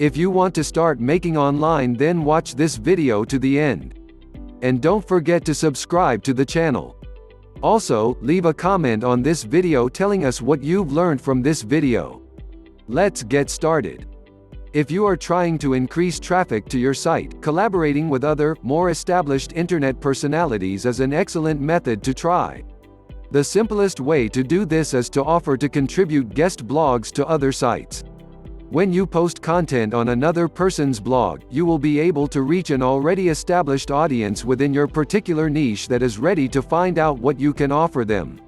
If you want to start making online, then watch this video to the end. And don't forget to subscribe to the channel. Also, leave a comment on this video telling us what you've learned from this video. Let's get started. If you are trying to increase traffic to your site, collaborating with other, more established internet personalities is an excellent method to try. The simplest way to do this is to offer to contribute guest blogs to other sites. When you post content on another person's blog, you will be able to reach an already established audience within your particular niche that is ready to find out what you can offer them.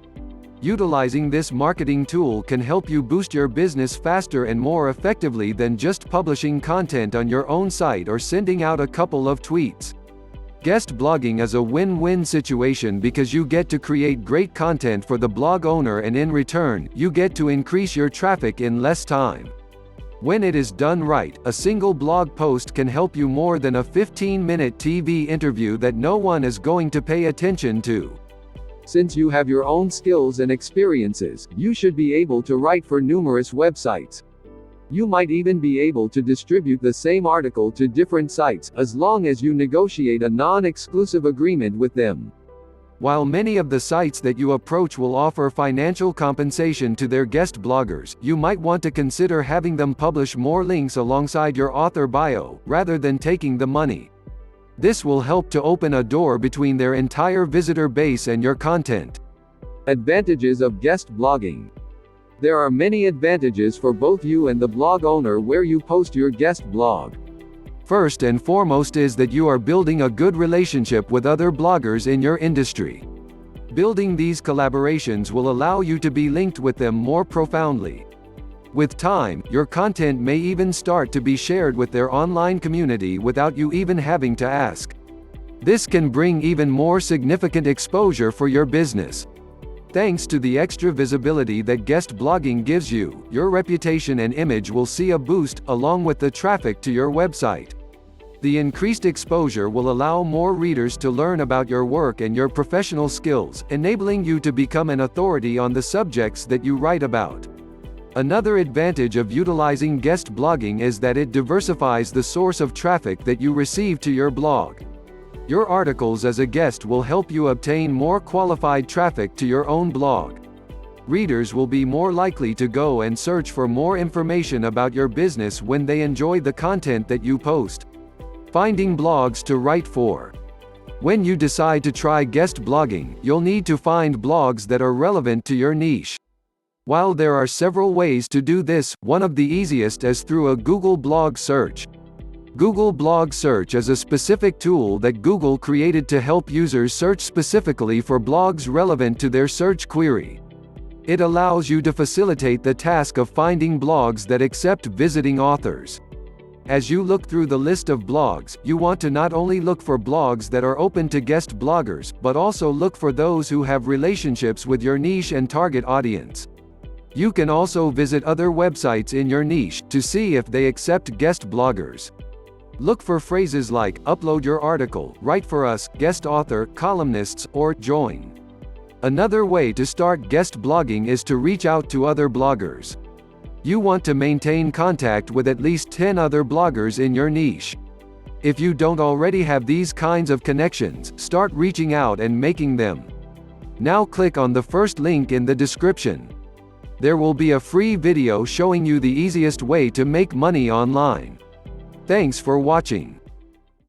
Utilizing this marketing tool can help you boost your business faster and more effectively than just publishing content on your own site or sending out a couple of tweets. Guest blogging is a win-win situation because you get to create great content for the blog owner, and in return, you get to increase your traffic in less time. When it is done right, a single blog post can help you more than a 15-minute TV interview that no one is going to pay attention to. Since you have your own skills and experiences, you should be able to write for numerous websites. You might even be able to distribute the same article to different sites, as long as you negotiate a non-exclusive agreement with them. While many of the sites that you approach will offer financial compensation to their guest bloggers, you might want to consider having them publish more links alongside your author bio, rather than taking the money. This will help to open a door between their entire visitor base and your content. Advantages of guest blogging. There are many advantages for both you and the blog owner where you post your guest blog. First and foremost is that you are building a good relationship with other bloggers in your industry. Building these collaborations will allow you to be linked with them more profoundly. With time, your content may even start to be shared with their online community without you even having to ask. This can bring even more significant exposure for your business. Thanks to the extra visibility that guest blogging gives you, your reputation and image will see a boost, along with the traffic to your website. The increased exposure will allow more readers to learn about your work and your professional skills, enabling you to become an authority on the subjects that you write about. Another advantage of utilizing guest blogging is that it diversifies the source of traffic that you receive to your blog. Your articles as a guest will help you obtain more qualified traffic to your own blog. Readers will be more likely to go and search for more information about your business when they enjoy the content that you post. Finding blogs to write for. When you decide to try guest blogging, you'll need to find blogs that are relevant to your niche. While there are several ways to do this, one of the easiest is through a Google blog search. Google Blog Search is a specific tool that Google created to help users search specifically for blogs relevant to their search query. It allows you to facilitate the task of finding blogs that accept visiting authors. As you look through the list of blogs, you want to not only look for blogs that are open to guest bloggers, but also look for those who have relationships with your niche and target audience. You can also visit other websites in your niche to see if they accept guest bloggers. Look for phrases like, upload your article, write for us, guest author, columnists, or join. Another way to start guest blogging is to reach out to other bloggers. You want to maintain contact with at least 10 other bloggers in your niche. If you don't already have these kinds of connections, start reaching out and making them. Now click on the first link in the description. There will be a free video showing you the easiest way to make money online. Thanks for watching.